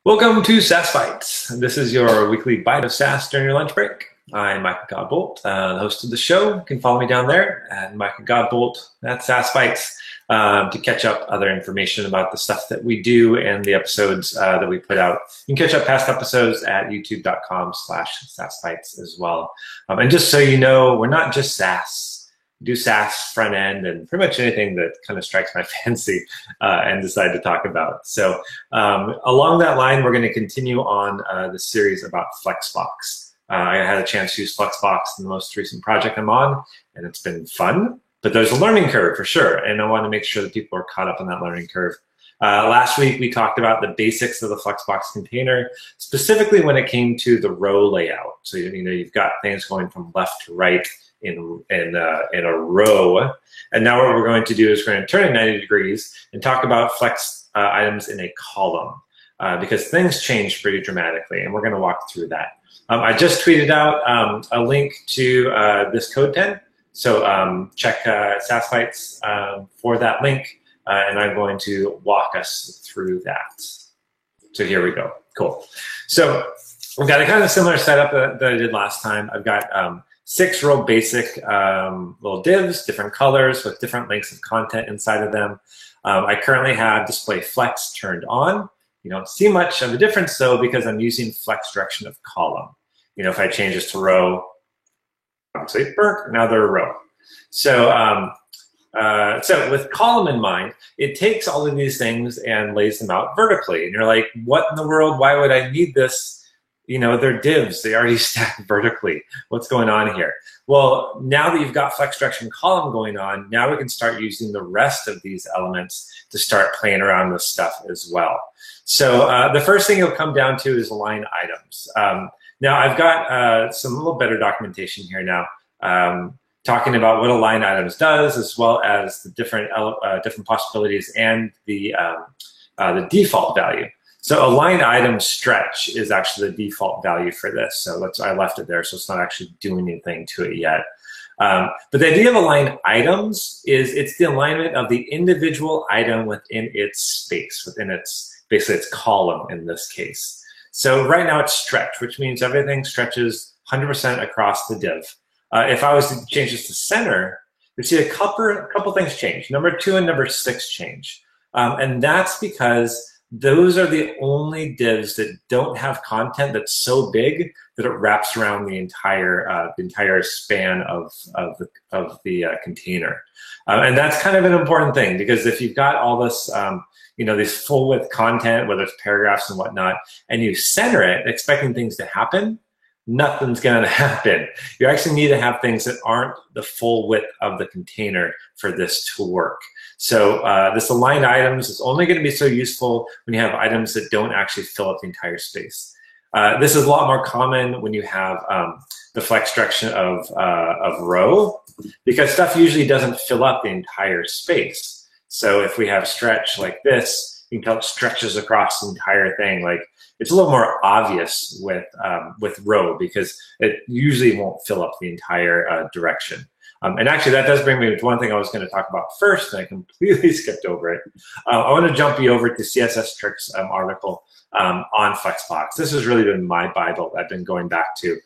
Welcome to SaaS Bites. This is your weekly bite of SaaS during your lunch break. I'm Michael Godbolt, the host of the show. You can follow me down there at Michael Godbolt at SaaS Bites to catch up other information about the stuff that we do and the episodes that we put out. You can catch up past episodes at youtube.com/SaaSbites as well. And just so you know, we're not just SaaS. We do SaaS front end and pretty much anything that kind of strikes my fancy and decide to talk about. So along that line, we're going to continue on the series about Flexbox. I had a chance to use Flexbox in the most recent project I'm on, and it's been fun, but there's a learning curve for sure, and I want to make sure that people are caught up on that learning curve. Last week, we talked about the basics of the Flexbox container, specifically when it came to the row layout. So you've got things going from left to right in a row. And now what we're going to do is we're going to turn it 90 degrees and talk about flex items in a column because things change pretty dramatically, and we're going to walk through that. I just tweeted out a link to this code 10, so check SaaS Bites for that link, and I'm going to walk us through that. So here we go. Cool. So we've got a kind of similar setup that I did last time. I've got 6 real basic little divs, different colors with different lengths of content inside of them. I currently have display flex turned on. You don't see much of a difference though because I'm using flex direction of column. If I change this to row, obviously, now they're a row. So, so with column in mind, it takes all of these things and lays them out vertically. And you're like, what in the world? Why would I need this? They're divs. They already stack vertically. What's going on here? Well, now that you've got flex direction column going on, now we can start using the rest of these elements to start playing around with stuff as well. So the first thing you'll come down to is line items. Now I've got some little better documentation here now, talking about what a line items does, as well as the different possibilities and the default value. So a line item stretch is actually the default value for this. So I left it there, so it's not actually doing anything to it yet. But the idea of align items is it's the alignment of the individual item within its space, within basically its column in this case. So right now it's stretch, which means everything stretches 100% across the div. If I was to change this to center, you see a couple things change. Number 2 and number 6 change. And that's because those are the only divs that don't have content that's so big that it wraps around the entire span of the container. And that's kind of an important thing because if you've got all this, this full width content, whether it's paragraphs and whatnot, and you center it expecting things to happen, nothing's going to happen. You actually need to have things that aren't the full width of the container for this to work. So this align items is only going to be so useful when you have items that don't actually fill up the entire space. This is a lot more common when you have the flex direction of row, because stuff usually doesn't fill up the entire space. So if we have stretch like this, you can tell it stretches across the entire thing. Like it's a little more obvious with row because it usually won't fill up the entire direction. And actually, that does bring me to one thing I was going to talk about first, and I completely skipped over it. I want to jump you over to CSS Tricks article on Flexbox. This has really been my Bible. I've been going back to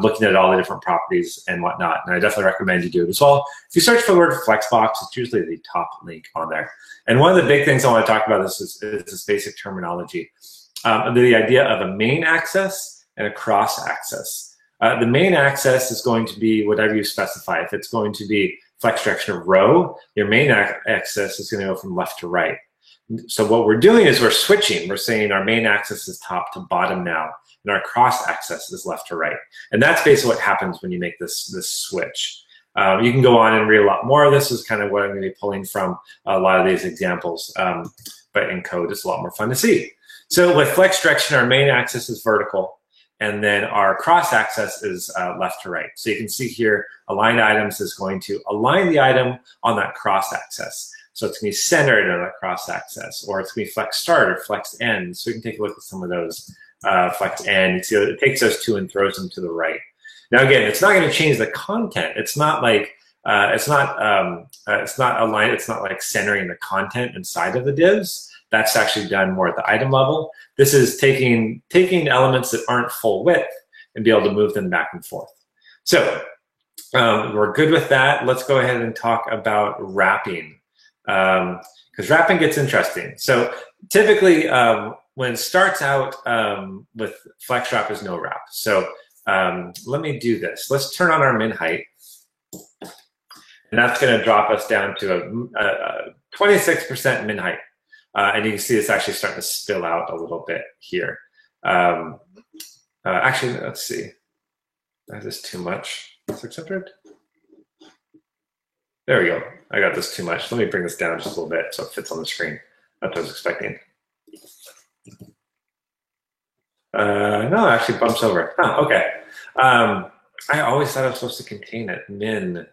looking at all the different properties and whatnot, and I definitely recommend you do it as well. If you search for the word Flexbox, it's usually the top link on there. And one of the big things I want to talk about is this basic terminology, the idea of a main axis and a cross axis. The main axis is going to be whatever you specify. If it's going to be flex direction of row, your main axis is going to go from left to right. So what we're doing is we're switching. We're saying our main axis is top to bottom now, and our cross axis is left to right. And that's basically what happens when you make this switch. You can go on and read a lot more. This is kind of what I'm going to be pulling from a lot of these examples. But in code, it's a lot more fun to see. So with flex direction, our main axis is vertical. And then our cross axis is left to right. So you can see here, align items is going to align the item on that cross axis. So it's going to be centered on that cross axis, or it's going to be flex start or flex end. So we can take a look at some of those flex end. You see it takes those two and throws them to the right. Now again, it's not going to change the content. It's not like it's not aligned. It's not like centering the content inside of the divs. That's actually done more at the item level. This is taking elements that aren't full width and be able to move them back and forth. So we're good with that. Let's go ahead and talk about wrapping, because wrapping gets interesting. So typically, when it starts out with flex wrap is no wrap. So let me do this. Let's turn on our min height. And that's going to drop us down to a 26% min height. And you can see it's actually starting to spill out a little bit here. Actually, let's see. That is too much. 600? There we go. I got this too much. Let me bring this down just a little bit so it fits on the screen. That's what I was expecting. No, it actually bumps over. Oh, okay. I always thought I was supposed to contain it. Min.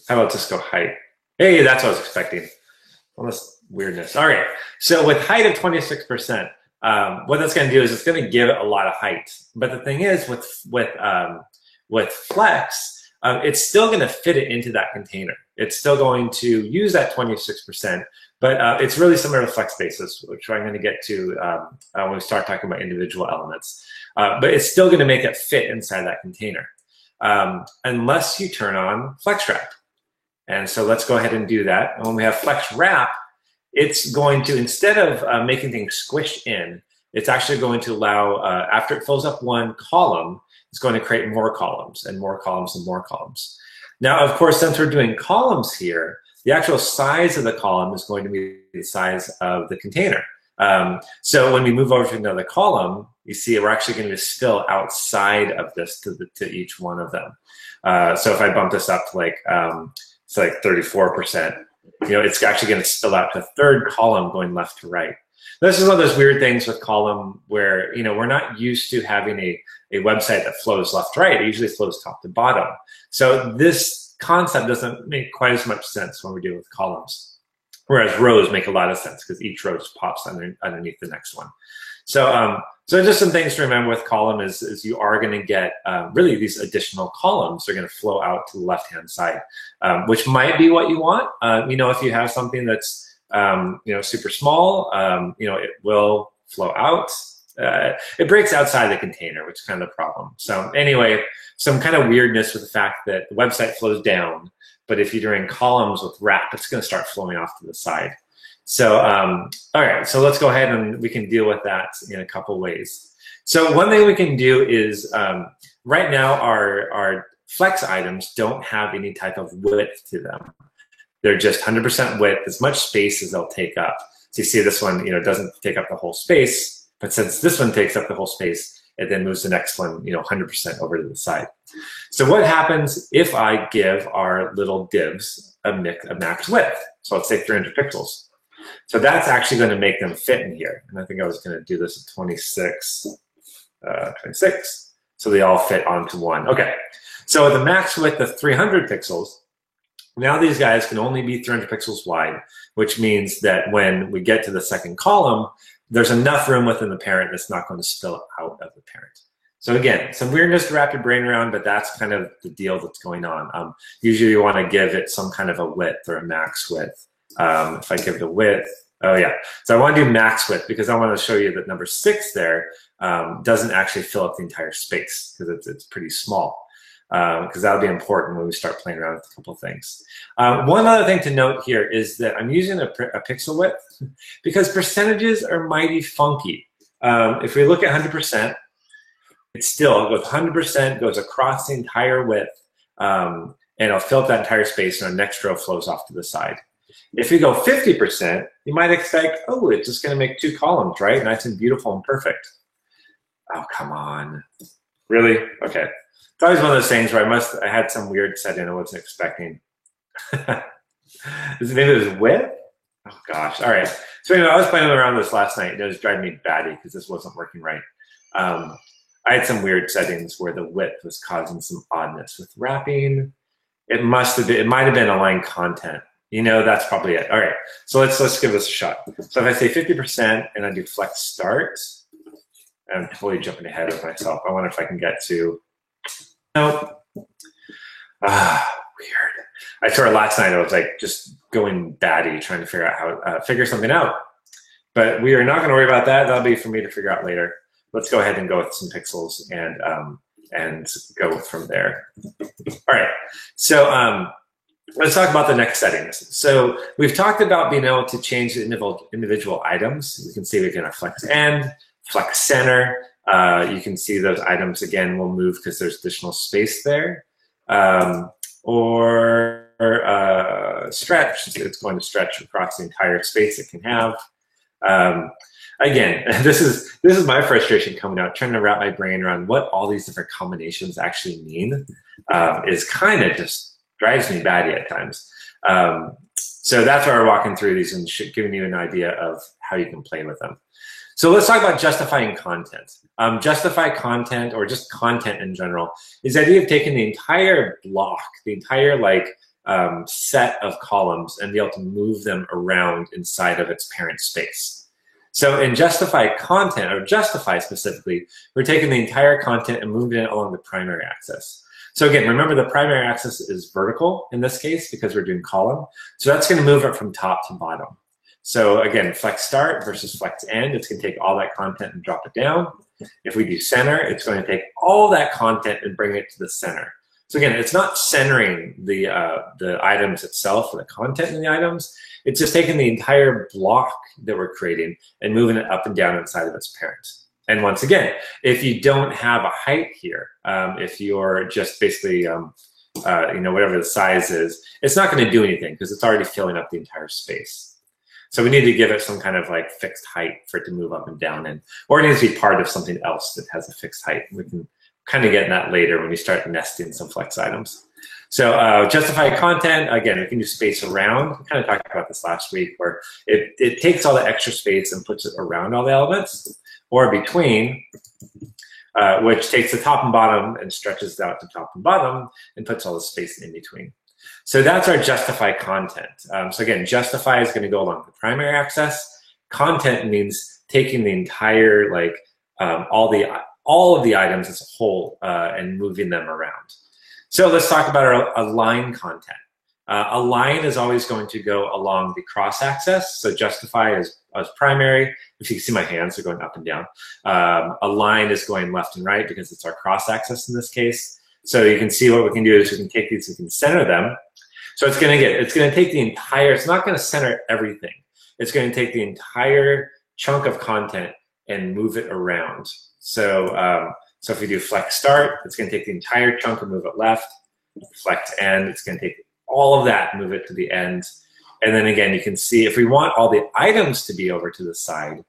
How about just go height? Hey, that's what I was expecting. All this weirdness. All right. So with height of 26%, what that's going to do is it's going to give it a lot of height. But the thing is, with flex, it's still going to fit it into that container. It's still going to use that 26%, but it's really similar to flex basis, which I'm going to get to when we start talking about individual elements. But it's still going to make it fit inside that container, unless you turn on flex wrap. And so let's go ahead and do that. And when we have flex wrap, it's going to, instead of making things squished in, it's actually going to allow, after it fills up one column, it's going to create more columns and more columns and more columns. Now, of course, since we're doing columns here, the actual size of the column is going to be the size of the container. So when we move over to another column, you see we're actually going to spill outside of this to each one of them. So if I bump this up to like, it's like 34%, it's actually going to spill out to a third column going left to right. This is one of those weird things with column where, we're not used to having a website that flows left to right. It usually flows top to bottom. So this concept doesn't make quite as much sense when we're dealing with columns. Whereas rows make a lot of sense because each row just pops underneath the next one. So, so just some things to remember with column is you are going to get really these additional columns are going to flow out to the left-hand side, which might be what you want. If you have something that's super small, it will flow out. It breaks outside the container, which is kind of the problem. So anyway, some kind of weirdness with the fact that the website flows down, but if you're doing columns with wrap, it's going to start flowing off to the side. So, all right, so let's go ahead and we can deal with that in a couple ways. So one thing we can do is right now our flex items don't have any type of width to them. They're just 100% width, as much space as they'll take up. So you see this one, doesn't take up the whole space, but since this one takes up the whole space, it then moves the next one, 100% over to the side. So what happens if I give our little divs a max width? So let's say 300 pixels. So that's actually going to make them fit in here. And I think I was going to do this at 26. So they all fit onto one. Okay. So with a max width of 300 pixels, now these guys can only be 300 pixels wide, which means that when we get to the second column, there's enough room within the parent that's not going to spill out of the parent. So again, some weirdness to wrap your brain around, but that's kind of the deal that's going on. Usually you want to give it some kind of a width or a max width. If I give it a width, oh yeah. So I want to do max width because I want to show you that number 6 there doesn't actually fill up the entire space because it's pretty small. Because that'll be important when we start playing around with a couple of things. One other thing to note here is that I'm using a pixel width because percentages are mighty funky. If we look at 100%, it's still with 100% goes across the entire width, and it'll fill up that entire space, and our next row flows off to the side. If you go 50%, you might expect, oh, it's just going to make 2 columns, right? Nice and beautiful and perfect. Oh, come on. Really? Okay. It's always one of those things where I had some weird setting I wasn't expecting. Maybe it was width? Oh gosh, all right. So anyway, I was playing around with this last night and it was driving me batty because this wasn't working right. I had some weird settings where the width was causing some oddness with wrapping. It might have been aligned content. That's probably it. All right, so let's give this a shot. So if I say 50% and I do flex start, I'm totally jumping ahead of myself. I wonder if I can get to, nope. Weird. I swear last night I was like just going batty trying to figure out how figure something out. But we are not going to worry about that. That'll be for me to figure out later. Let's go ahead and go with some pixels and go from there. All right. So let's talk about the next settings. So we've talked about being able to change the individual items. You can see we can flex end, flex center. You can see those items again will move because there's additional space there. Or stretch. It's going to stretch across the entire space it can have. Again, this is my frustration coming out, trying to wrap my brain around what all these different combinations actually mean. Is kind of just drives me batty at times. So that's why we're walking through these and giving you an idea of how you can play with them. So let's talk about justifying content. Justify content, or just content in general, is the idea of taking the entire block, the entire set of columns, and be able to move them around inside of its parent space. So in justify content, or justify specifically, we're taking the entire content and moving it along the primary axis. So again, remember the primary axis is vertical in this case because we're doing column. So that's going to move it from top to bottom. So again, flex start versus flex end, it's going to take all that content and drop it down. If we do center, it's going to take all that content and bring it to the center. So again, it's not centering the items itself or the content in the items. It's just taking the entire block that we're creating and moving it up and down inside of its parent. And once again, if you don't have a height here, if you're just basically, whatever the size is, it's not going to do anything because it's already filling up the entire space. So we need to give it some kind of fixed height for it to move up and down, or it needs to be part of something else that has a fixed height. We can kind of get in that later when we start nesting some flex items. So justify content, again, we can do space around. We kind of talked about this last week, where it takes all the extra space and puts it around all the elements, or between, which takes the top and bottom and stretches it out to top and bottom and puts all the space in between. So that's our justify content. So again, justify is going to go along the primary axis. Content means taking the entire, all of the items as a whole and moving them around. So let's talk about our align content. Align is always going to go along the cross axis. So justify is primary. If you can see my hands are going up and down. Align is going left and right because it's our cross axis in this case. So you can see what we can do is we can take these, we can center them. So it's going to take the entire, it's not going to center everything. It's going to take the entire chunk of content and move it around. So, so if we do flex start, it's going to take the entire chunk and move it left. Flex end, it's going to take all of that, move it to the end. And then again, you can see if we want all the items to be over to the side,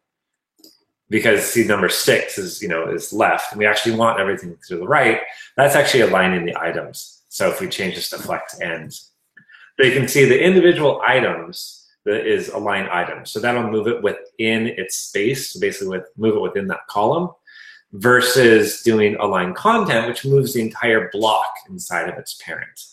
because see number 6 is left, and we actually want everything to the right, that's actually aligning the items. So if we change this to flex end, so you can see the individual items that is align items. So that'll move it within its space, so basically move it within that column, versus doing align content, which moves the entire block inside of its parent.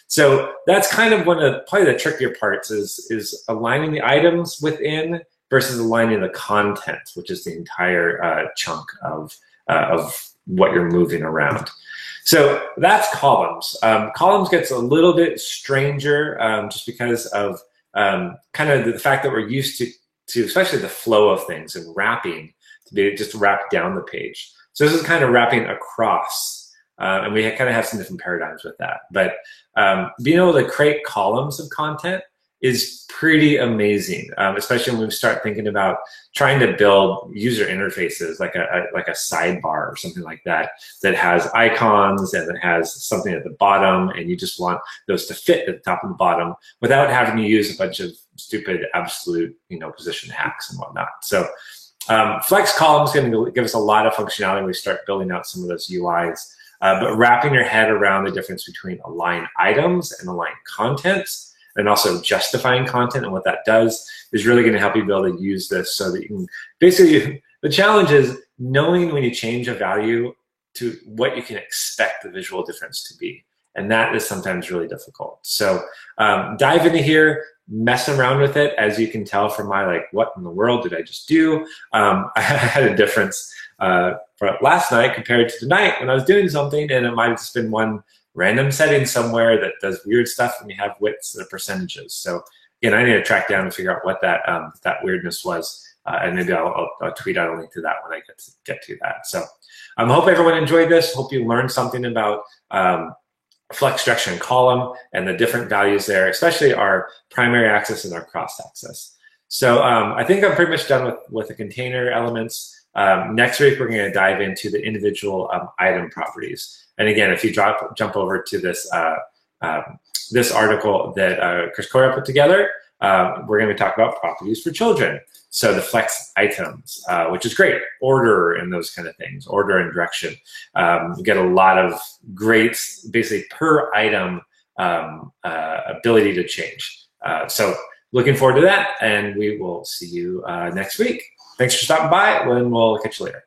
So that's kind of one of probably the trickier parts is aligning the items within versus aligning the content, which is the entire chunk of what you're moving around. So that's columns. Columns gets a little bit stranger just because of kind of the fact that we're used to especially the flow of things and wrapping to be just wrap down the page. So this is kind of wrapping across, and we kind of have some different paradigms with that. But being able to create columns of content is pretty amazing, especially when we start thinking about trying to build user interfaces like a sidebar or something like that that has icons and it has something at the bottom, and you just want those to fit at the top and the bottom without having to use a bunch of stupid absolute position hacks and whatnot. So flex column is going to give us a lot of functionality when we start building out some of those UIs. But wrapping your head around the difference between align items and align content, and also justifying content and what that does is really going to help you be able to use this so that you can basically, the challenge is knowing when you change a value to what you can expect the visual difference to be. And that is sometimes really difficult. So dive into here, mess around with it. As you can tell from my what in the world did I just do? I had a difference for last night compared to tonight when I was doing something, and it might have just been one random setting somewhere that does weird stuff, and we have widths and percentages. So again, I need to track down and figure out what that that weirdness was, and maybe I'll tweet out a link to that when I get to that. So I hope everyone enjoyed this. Hope you learned something about flex, direction, and column and the different values there, especially our primary axis and our cross axis. So I think I'm pretty much done with the container elements. Next week, we're going to dive into the individual item properties. And again, if you jump over to this this article that Chris Cora put together, we're going to talk about properties for children. So the flex items, which is great, order and those kind of things, order and direction. You get a lot of great, basically per item ability to change. So looking forward to that, and we will see you next week. Thanks for stopping by, and we'll catch you later.